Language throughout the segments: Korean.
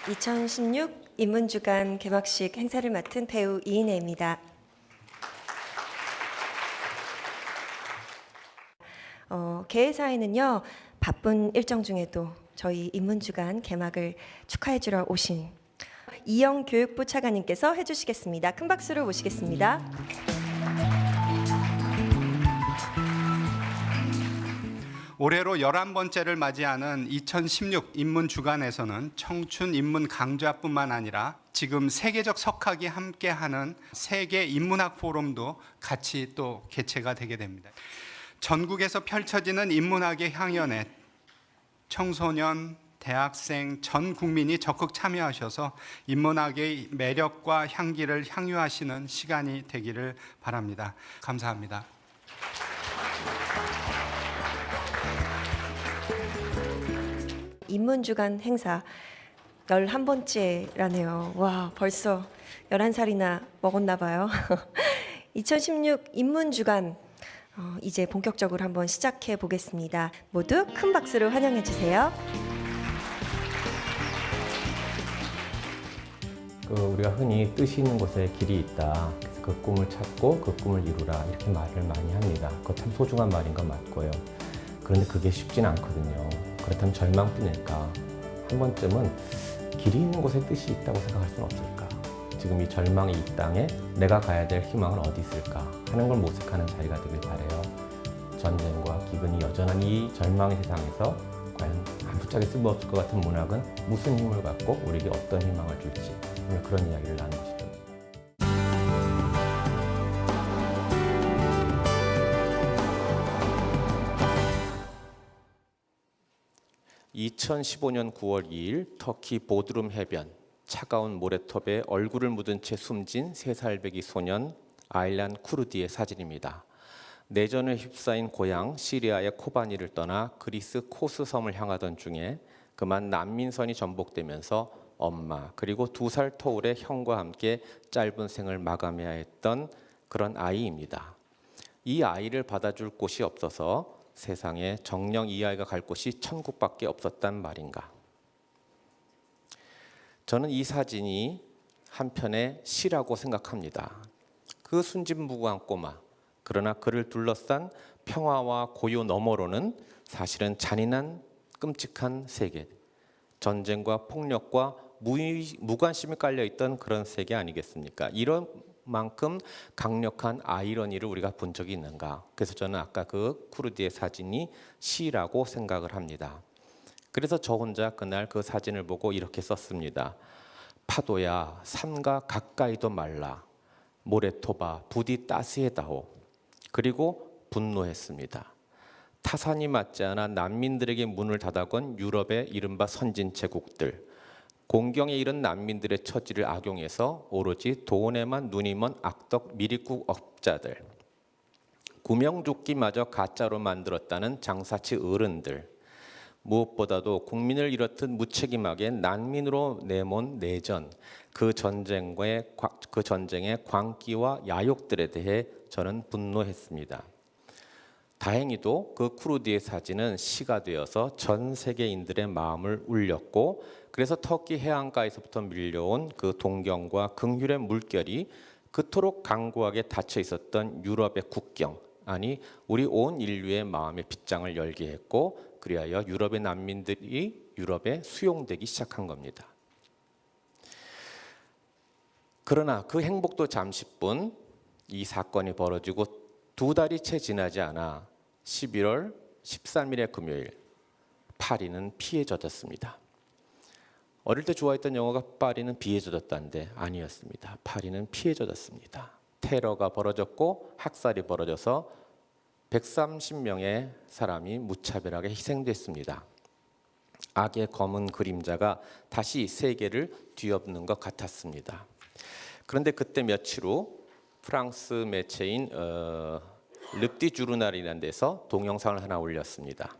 2016 인문주간 개막식 행사를 맡은 배우 이인혜입니다. 개회사에는요, 바쁜 일정 중에도 저희 인문주간 개막을 축하해주러 오신 이영 교육부 차관님께서 해주시겠습니다. 큰 박수로 모시겠습니다. 올해로 11번째를 맞이하는 2016 인문주간에서는 청춘 인문 강좌뿐만 아니라 지금 세계적 석학이 함께하는 세계 인문학 포럼도 같이 또 개최가 되게 됩니다. 전국에서 펼쳐지는 인문학의 향연에 청소년, 대학생, 전 국민이 적극 참여하셔서 인문학의 매력과 향기를 향유하시는 시간이 되기를 바랍니다. 감사합니다. 인문주간 행사 11번째라네요. 와, 벌써 11살이나 먹었나 봐요. 2016 인문주간 이제 본격적으로 한번 시작해 보겠습니다. 모두 큰 박수로 환영해 주세요. 우리가 흔히 뜻이 있는 곳에 길이 있다. 그래서 그 꿈을 찾고 그 꿈을 이루라 이렇게 말을 많이 합니다. 그거 참 소중한 말인 건 맞고요. 그런데 그게 쉽진 않거든요. 그렇다면 절망뿐일까? 한 번쯤은 길이 있는 곳에 뜻이 있다고 생각할 수는 없을까? 지금 이 절망의 이 땅에 내가 가야 될 희망은 어디 있을까? 하는 걸 모색하는 자리가 되길 바라요. 전쟁과 기근이 여전한 이 절망의 세상에서 과연 아무짝에 쓸모없을 것 같은 문학은 무슨 힘을 갖고 우리에게 어떤 희망을 줄지 오늘 그런 이야기를 나누고 싶습니다. 2015년 9월 2일 터키 보드룸 해변 차가운 모래톱에 얼굴을 묻은 채 숨진 3살배기 소년 아일란 쿠르디의 사진입니다. 내전에 휩싸인 고향 시리아의 코바니를 떠나 그리스 코스 섬을 향하던 중에 그만 난민선이 전복되면서 엄마 그리고 2살 터울의 형과 함께 짧은 생을 마감해야 했던 그런 아이입니다. 이 아이를 받아줄 곳이 없어서 세상에 정녕 이 아이가 갈 곳이 천국밖에 없었단 말인가. 저는 이 사진이 한편의 시라고 생각합니다. 그 순진무구한 꼬마, 그러나 그를 둘러싼 평화와 고요 너머로는 사실은 잔인한 끔찍한 세계, 전쟁과 폭력과 무관심이 깔려있던 그런 세계 아니겠습니까? 이런 만큼 강력한 아이러니를 우리가 본 적이 있는가? 그래서 저는 아까 그 쿠르디의 사진이 시라고 생각을 합니다. 그래서 저 혼자 그날 그 사진을 보고 이렇게 썼습니다. 파도야 삼가 가까이도 말라 모래토바 부디 따스해다오. 그리고 분노했습니다. 타산이 맞지 않아 난민들에게 문을 닫아건 유럽의 이른바 선진체국들, 공경에 이른 난민들의 처지를 악용해서 오로지 돈에만 눈이 먼 악덕 미리국 업자들, 구명조끼마저 가짜로 만들었다는 장사치 어른들, 무엇보다도 국민을 이렇듯 무책임하게 난민으로 내몬 내전, 그 전쟁의 광기와 야욕들에 대해 저는 분노했습니다. 다행히도 그 쿠르디의 사진은 시가 되어서 전 세계인들의 마음을 울렸고, 그래서 터키 해안가에서부터 밀려온 그 동경과 긍휼의 물결이 그토록 강고하게 닫혀 있었던 유럽의 국경, 아니 우리 온 인류의 마음의 빗장을 열게 했고, 그리하여 유럽의 난민들이 유럽에 수용되기 시작한 겁니다. 그러나 그 행복도 잠시뿐. 이 사건이 벌어지고 2달이 채 지나지 않아 11월 13일의 금요일, 파리는 피에 젖었습니다. 어릴 때 좋아했던 영화가 파리는 비에 젖었다는데 아니었습니다. 파리는 피에 젖었습니다. 테러가 벌어졌고 학살이 벌어져서 130명의 사람이 무차별하게 희생됐습니다. 악의 검은 그림자가 다시 세계를 뒤엎는 것 같았습니다. 그런데 그때 며칠 후 프랑스 매체인 르띠 주르날이라는 데서 동영상을 하나 올렸습니다.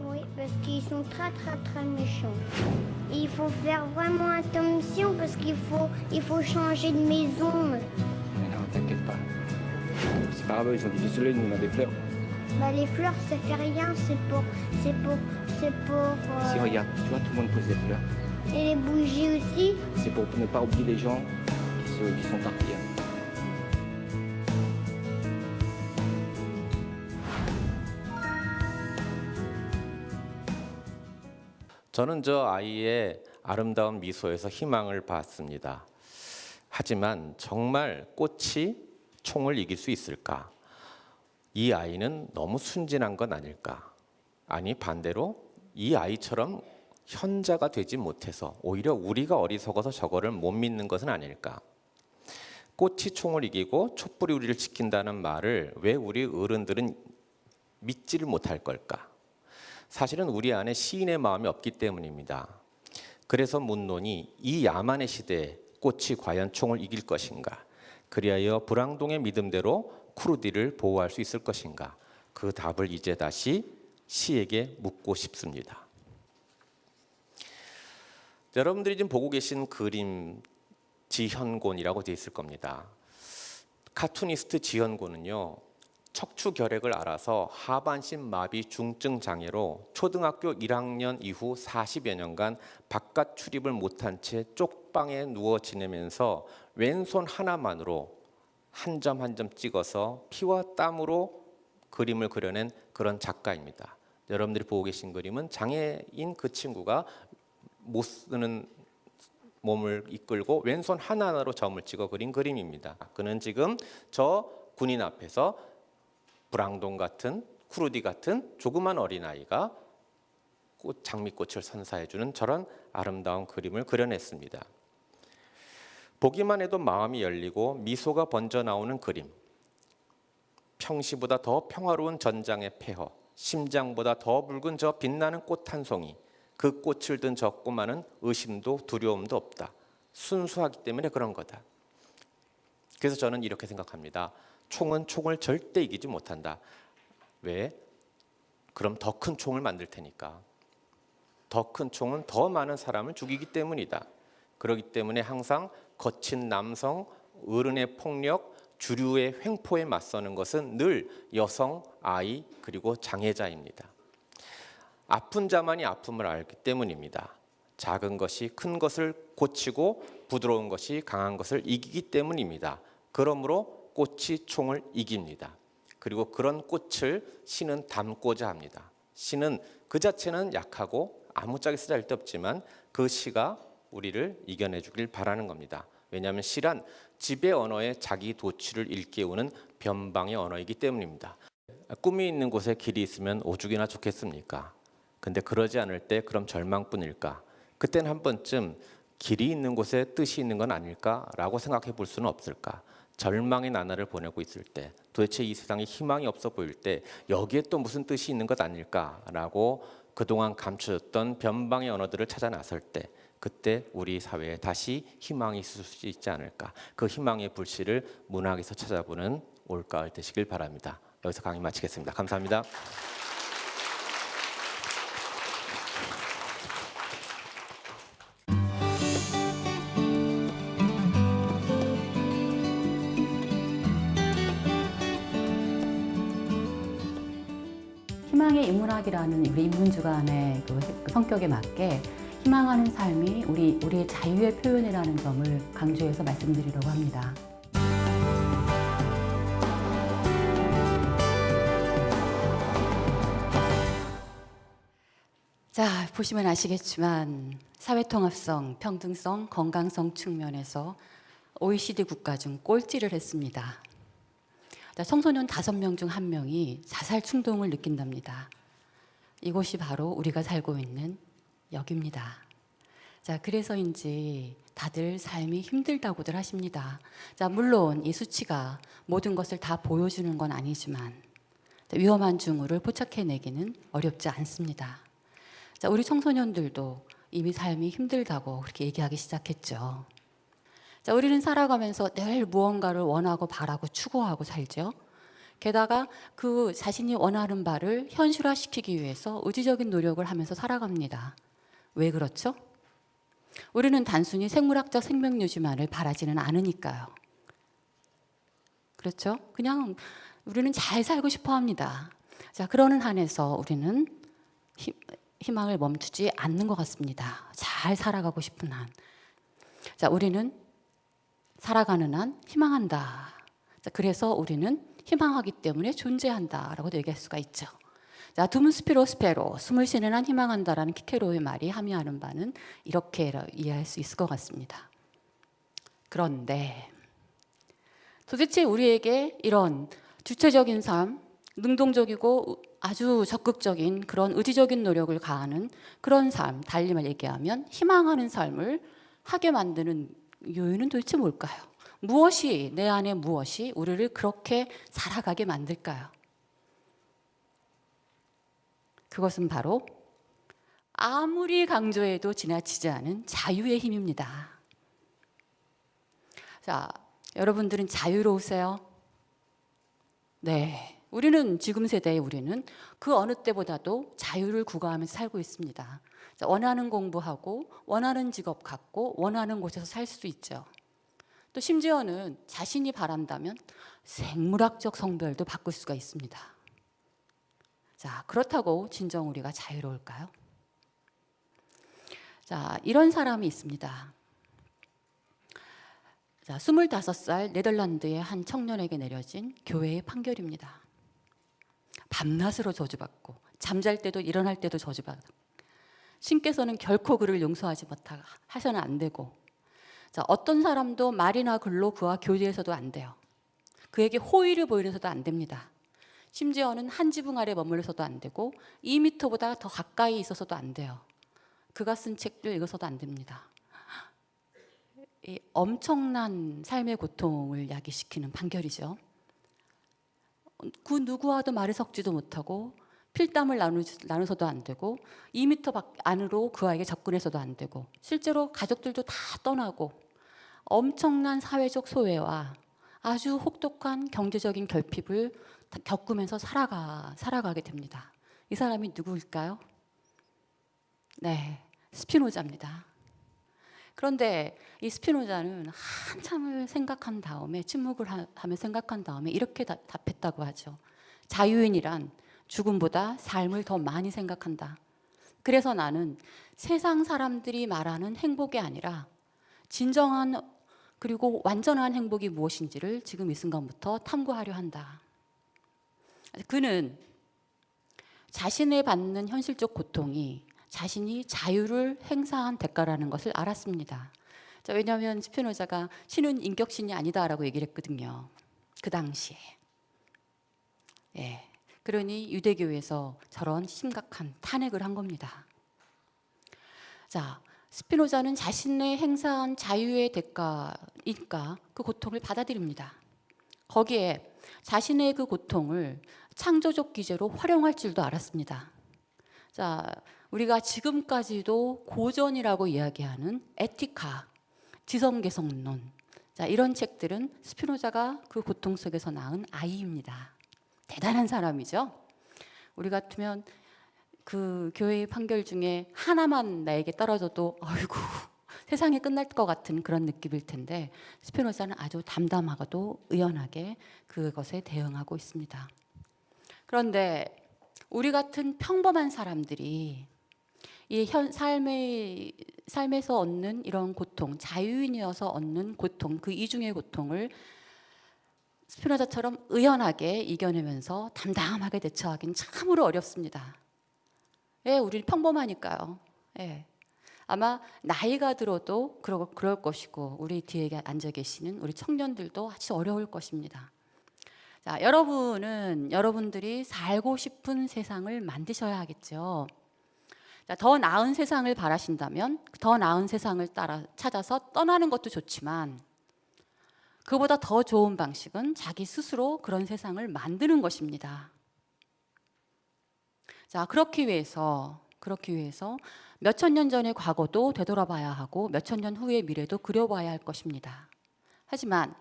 Oui, parce qu'ils sont très méchants. Il faut faire vraiment attention parce qu'il faut changer de maison. Mais non, t'inquiète pas. C'est pas grave, ils ont dit désolé, nous on a des fleurs. Bah, les fleurs, ça fait rien, c'est pour. Si regarde, tu vois, tout le monde pose des fleurs. Et les bougies aussi. C'est pour ne pas oublier les gens qui sont partis. 저는 저 아이의 아름다운 미소에서 희망을 봤습니다. 하지만 정말 꽃이 총을 이길 수 있을까? 이 아이는 너무 순진한 건 아닐까? 아니 반대로 이 아이처럼 현자가 되지 못해서 오히려 우리가 어리석어서 저거를 못 믿는 것은 아닐까? 꽃이 총을 이기고 촛불이 우리를 지킨다는 말을 왜 우리 어른들은 믿지를 못할 걸까? 사실은 우리 안에 시인의 마음이 없기 때문입니다. 그래서 묻노니 이 야만의 시대에 꽃이 과연 총을 이길 것인가? 그리하여 불황동의 믿음대로 쿠르디를 보호할 수 있을 것인가? 그 답을 이제 다시 시에게 묻고 싶습니다. 여러분들이 지금 보고 계신 그림 지현곤이라고 되어 있을 겁니다. 카투니스트 지현곤은요, 척추 결핵을 앓아서 하반신 마비 중증 장애로 초등학교 1학년 이후 40여 년간 바깥 출입을 못한 채 쪽방에 누워 지내면서 왼손 하나만으로 한 점 한 점 찍어서 피와 땀으로 그림을 그려낸 그런 작가입니다. 여러분들이 보고 계신 그림은 장애인 그 친구가 못 쓰는 몸을 이끌고 왼손 하나하나로 점을 찍어 그린 그림입니다. 그는 지금 저 군인 앞에서 불황동 같은 쿠르디 같은 조그만 어린아이가 장미꽃을 선사해주는 저런 아름다운 그림을 그려냈습니다. 보기만 해도 마음이 열리고 미소가 번져 나오는 그림. 평시보다 더 평화로운 전장의 폐허, 심장보다 더 붉은 저 빛나는 꽃 한 송이, 그 꽃을 든 저 꼬마는 의심도 두려움도 없다. 순수하기 때문에 그런 거다. 그래서 저는 이렇게 생각합니다. 총은 총을 절대 이기지 못한다. 왜? 그럼 더 큰 총을 만들 테니까. 더 큰 총은 더 많은 사람을 죽이기 때문이다. 그렇기 때문에 항상 거친 남성, 어른의 폭력, 주류의 횡포에 맞서는 것은 늘 여성, 아이, 그리고 장애자입니다. 아픈 자만이 아픔을 알기 때문입니다. 작은 것이 큰 것을 고치고 부드러운 것이 강한 것을 이기기 때문입니다. 그러므로 꽃이 총을 이깁니다. 그리고 그런 꽃을 시는 담고자 합니다. 시는 그 자체는 약하고 아무짝에 쓰잘데 없지만 그 시가 우리를 이겨내 주길 바라는 겁니다. 왜냐하면 시란 지배 언어의 자기 도취를 일깨우는 변방의 언어이기 때문입니다. 꿈이 있는 곳에 길이 있으면 오죽이나 좋겠습니까? 근데 그러지 않을 때 그럼 절망뿐일까? 그때는 한 번쯤 길이 있는 곳에 뜻이 있는 건 아닐까라고 생각해 볼 수는 없을까? 절망의 나날을 보내고 있을 때, 도대체 이 세상에 희망이 없어 보일 때 여기에 또 무슨 뜻이 있는 것 아닐까라고 그동안 감춰졌던 변방의 언어들을 찾아 나설 때, 그때 우리 사회에 다시 희망이 있을 수 있지 않을까? 그 희망의 불씨를 문학에서 찾아보는 올가을 되시길 바랍니다. 여기서 강의 마치겠습니다. 감사합니다. 희망의 인문학이라는 우리 인문주간의 그 성격에 맞게 희망하는 삶이 우리의 자유의 표현이라는 점을 강조해서 말씀드리려고 합니다. 자, 보시면 아시겠지만 사회통합성, 평등성, 건강성 측면에서 OECD 국가 중 꼴찌를 했습니다. 청소년 5명 중 1명이 자살 충동을 느낀답니다. 이곳이 바로 우리가 살고 있는 여기입니다. 자, 그래서인지 다들 삶이 힘들다고들 하십니다. 자, 물론 이 수치가 모든 것을 다 보여주는 건 아니지만 위험한 징후를 포착해내기는 어렵지 않습니다. 자, 우리 청소년들도 이미 삶이 힘들다고 그렇게 얘기하기 시작했죠. 자, 우리는 살아가면서 늘 무언가를 원하고 바라고 추구하고 살죠. 게다가 그 자신이 원하는 바를 현실화시키기 위해서 의지적인 노력을 하면서 살아갑니다. 왜 그렇죠? 우리는 단순히 생물학적 생명유지만을 바라지는 않으니까요. 그렇죠? 그냥 우리는 잘 살고 싶어 합니다. 자, 그러는 한에서 우리는 희망을 멈추지 않는 것 같습니다. 잘 살아가고 싶은 한. 자, 우리는 살아가는 한 희망한다. 자, 그래서 우리는 희망하기 때문에 존재한다라고도 얘기할 수가 있죠. 자, 둠 스피로 스페로, 숨을 쉬는 한 희망한다라는 키케로의 말이 함의하는 바는 이렇게 이해할 수 있을 것 같습니다. 그런데 도대체 우리에게 이런 주체적인 삶, 능동적이고 아주 적극적인 그런 의지적인 노력을 가하는 그런 삶, 달리 말 얘기하면 희망하는 삶을 하게 만드는 요인은 도대체 뭘까요? 무엇이, 내 안에 무엇이 우리를 그렇게 살아가게 만들까요? 그것은 바로 아무리 강조해도 지나치지 않은 자유의 힘입니다. 자, 여러분들은 자유로우세요? 네. 우리는 지금 세대의 우리는 그 어느 때보다도 자유를 구가하면서 살고 있습니다. 자, 원하는 공부하고 원하는 직업 갖고 원하는 곳에서 살 수 있죠. 또 심지어는 자신이 바란다면 생물학적 성별도 바꿀 수가 있습니다. 자, 그렇다고 진정 우리가 자유로울까요? 자, 이런 사람이 있습니다. 자, 25살 네덜란드의 한 청년에게 내려진 교회의 판결입니다. 밤낮으로 저주받고 잠잘 때도 일어날 때도 저주받고 신께서는 결코 그를 용서하지 못하고 하셔는 안 되고, 자, 어떤 사람도 말이나 글로 그와 교제해서도 안 돼요. 그에게 호의를 보이면서도 안 됩니다. 심지어는 한 지붕 아래 머물러서도 안 되고 2m보다 더 가까이 있어서도 안 돼요. 그가 쓴 책들 읽어서도 안 됩니다. 이 엄청난 삶의 고통을 야기시키는 판결이죠. 그 누구와도 말을 섞지도 못하고 필담을 나누서도 안 되고 2m 밖 안으로 그와에게 접근해서도 안 되고 실제로 가족들도 다 떠나고 엄청난 사회적 소외와 아주 혹독한 경제적인 결핍을 겪으면서 살아가게 됩니다. 이 사람이 누구일까요? 네, 스피노자입니다. 그런데 이 스피노자는 한참을 생각한 다음에 침묵을 하며 생각한 다음에 이렇게 답했다고 하죠. 자유인이란 죽음보다 삶을 더 많이 생각한다. 그래서 나는 세상 사람들이 말하는 행복이 아니라 진정한 그리고 완전한 행복이 무엇인지를 지금 이 순간부터 탐구하려 한다. 그는 자신의 받는 현실적 고통이 자신이 자유를 행사한 대가라는 것을 알았습니다. 자, 왜냐하면 스피노자가 신은 인격신이 아니다라고 얘기를 했거든요. 그 당시에. 예. 그러니 유대교에서 저런 심각한 탄핵을 한 겁니다. 자, 스피노자는 자신의 행사한 자유의 대가니까 그 고통을 받아들입니다. 거기에 자신의 그 고통을 창조적 기제로 활용할 줄도 알았습니다. 자, 우리가 지금까지도 고전이라고 이야기하는 에티카, 지성개성론, 자, 이런 책들은 스피노자가 그 고통 속에서 낳은 아이입니다. 대단한 사람이죠. 우리 같으면 그 교회의 판결 중에 하나만 나에게 떨어져도 아이고 세상이 끝날 것 같은 그런 느낌일 텐데 스피노자는 아주 담담하고도 의연하게 그것에 대응하고 있습니다. 그런데 우리 같은 평범한 사람들이 이 삶에서 얻는 이런 고통, 자유인이어서 얻는 고통, 그 이중의 고통을 스피노자처럼 의연하게 이겨내면서 담담하게 대처하기는 참으로 어렵습니다. 예, 우리는 평범하니까요. 예. 아마 나이가 들어도 그럴 것이고 우리 뒤에 앉아 계시는 우리 청년들도 아주 어려울 것입니다. 자, 여러분들이 살고 싶은 세상을 만드셔야 하겠죠. 자, 더 나은 세상을 바라신다면 더 나은 세상을 찾아서 떠나는 것도 좋지만 그보다 더 좋은 방식은 자기 스스로 그런 세상을 만드는 것입니다. 자, 그렇기 위해서 몇천 년 전의 과거도 되돌아봐야 하고 몇천 년 후의 미래도 그려봐야 할 것입니다. 하지만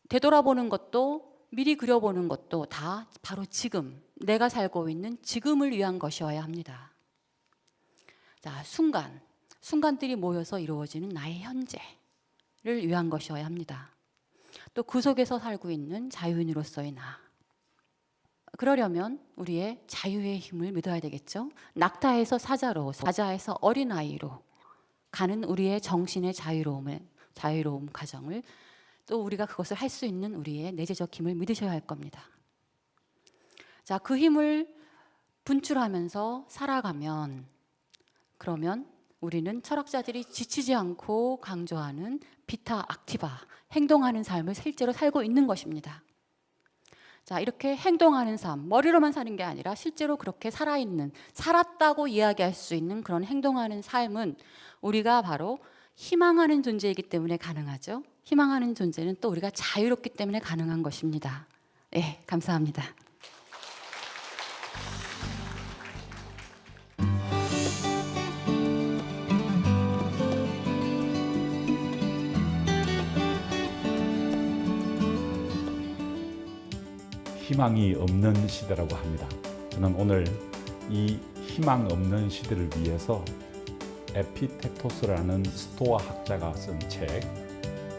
되돌아보는 것도 미리 그려보는 것도 다 바로 지금 내가 살고 있는 지금을 위한 것이어야 합니다. 자, 순간들이 모여서 이루어지는 나의 현재를 위한 것이어야 합니다. 또 그 속에서 살고 있는 자유인으로서의 나. 그러려면 우리의 자유의 힘을 믿어야 되겠죠. 낙타에서 사자로, 사자에서 어린아이로 가는 우리의 정신의 자유로움 과정을, 또 우리가 그것을 할 수 있는 우리의 내재적 힘을 믿으셔야 할 겁니다. 자, 그 힘을 분출하면서 살아가면, 그러면 우리는 철학자들이 지치지 않고 강조하는 비타 악티바, 행동하는 삶을 실제로 살고 있는 것입니다. 자, 이렇게 행동하는 삶, 머리로만 사는 게 아니라 실제로 그렇게 살아있는, 살았다고 이야기할 수 있는 그런 행동하는 삶은 우리가 바로 희망하는 존재이기 때문에 가능하죠. 희망하는 존재는 또 우리가 자유롭기 때문에 가능한 것입니다. 네, 감사합니다. 희망이 없는 시대라고 합니다. 저는 오늘 이 희망 없는 시대를 위해서 에피텍토스라는 스토아 학자가 쓴 책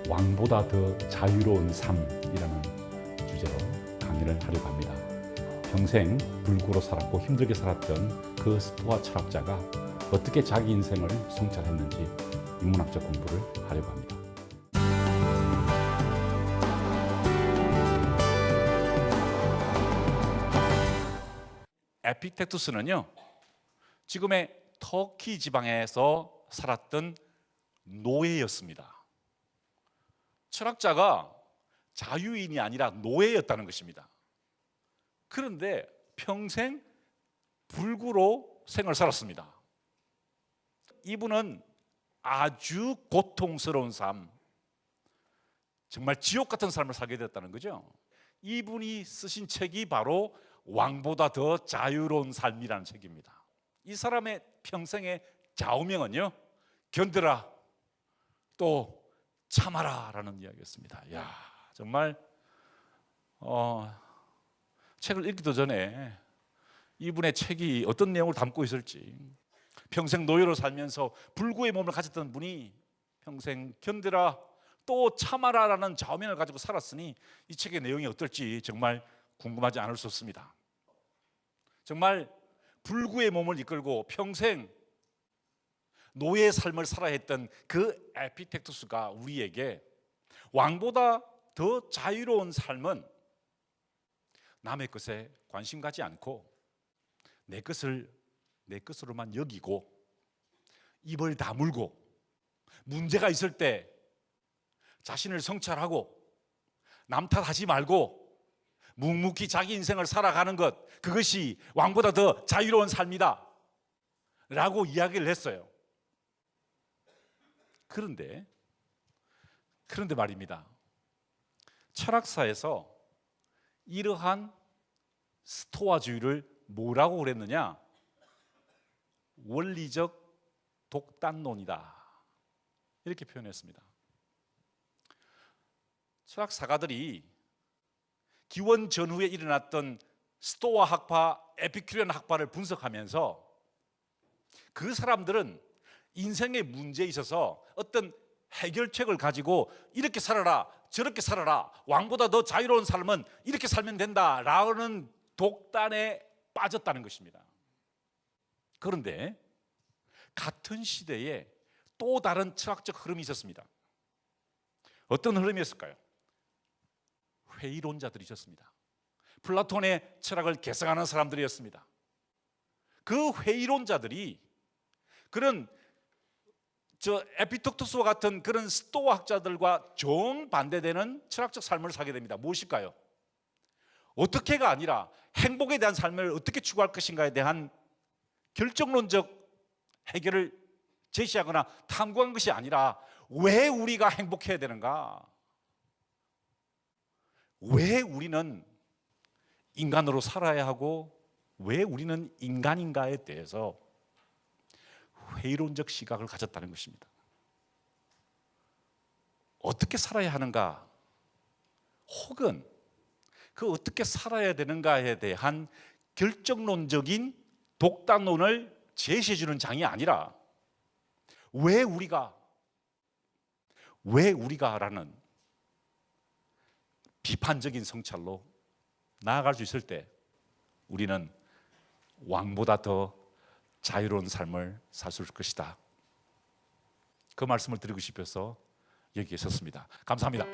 왕보다 더 자유로운 삶이라는 주제로 강의를 하려고 합니다. 평생 불구로 살았고 힘들게 살았던 그 스토아 철학자가 어떻게 자기 인생을 성찰했는지 인문학적 공부를 하려고 합니다. 에피텍투스는요, 지금의 터키 지방에서 살았던 노예였습니다. 철학자가 자유인이 아니라 노예였다는 것입니다. 그런데 평생 불구로 생을 살았습니다. 이분은 아주 고통스러운 삶, 정말 지옥 같은 삶을 살게 되었다는 거죠. 이분이 쓰신 책이 바로 왕보다 더 자유로운 삶이라는 책입니다. 이 사람의 평생의 좌우명은요, 견뎌라, 또 참아라 라는 이야기였습니다. 야, 정말 책을 읽기도 전에 이분의 책이 어떤 내용을 담고 있을지, 평생 노예로 살면서 불구의 몸을 가졌던 분이 평생 견뎌라 또 참아라 라는 좌우명을 가지고 살았으니 이 책의 내용이 어떨지 정말 궁금하지 않을 수 없습니다. 정말 불구의 몸을 이끌고 평생 노예의 삶을 살아야 했던 그 에피텍투스가 우리에게 왕보다 더 자유로운 삶은 남의 것에 관심 가지 않고 내 것을 내 것으로만 여기고 입을 다물고 문제가 있을 때 자신을 성찰하고 남 탓하지 말고 묵묵히 자기 인생을 살아가는 것, 그것이 왕보다 더 자유로운 삶이다 라고 이야기를 했어요. 그런데 말입니다, 철학사에서 이러한 스토아주의를 뭐라고 그랬느냐? 원리적 독단론이다 이렇게 표현했습니다. 철학사가들이 기원 전후에 일어났던 스토아 학파, 에피큐리안 학파를 분석하면서 그 사람들은 인생의 문제에 있어서 어떤 해결책을 가지고 이렇게 살아라, 저렇게 살아라, 왕보다 더 자유로운 삶은 이렇게 살면 된다라는 독단에 빠졌다는 것입니다. 그런데 같은 시대에 또 다른 철학적 흐름이 있었습니다. 어떤 흐름이었을까요? 회의론자들이 있었습니다. 플라톤의 철학을 개성하는 사람들이었습니다. 그 회의론자들이 그런 에피텍토스와 같은 그런 스토아 학자들과 정반대되는 철학적 삶을 살게 됩니다. 무엇일까요? 어떻게가 아니라 행복에 대한 삶을 어떻게 추구할 것인가에 대한 결정론적 해결을 제시하거나 탐구한 것이 아니라 왜 우리가 행복해야 되는가? 왜 우리는 인간으로 살아야 하고 왜 우리는 인간인가에 대해서 회의론적 시각을 가졌다는 것입니다. 어떻게 살아야 하는가, 혹은 그 어떻게 살아야 되는가에 대한 결정론적인 독단론을 제시해 주는 장이 아니라 왜 우리가라는 비판적인 성찰로 나아갈 수 있을 때 우리는 왕보다 더 자유로운 삶을 살 수 있을 것이다. 그 말씀을 드리고 싶어서 여기에 섰습니다. 감사합니다.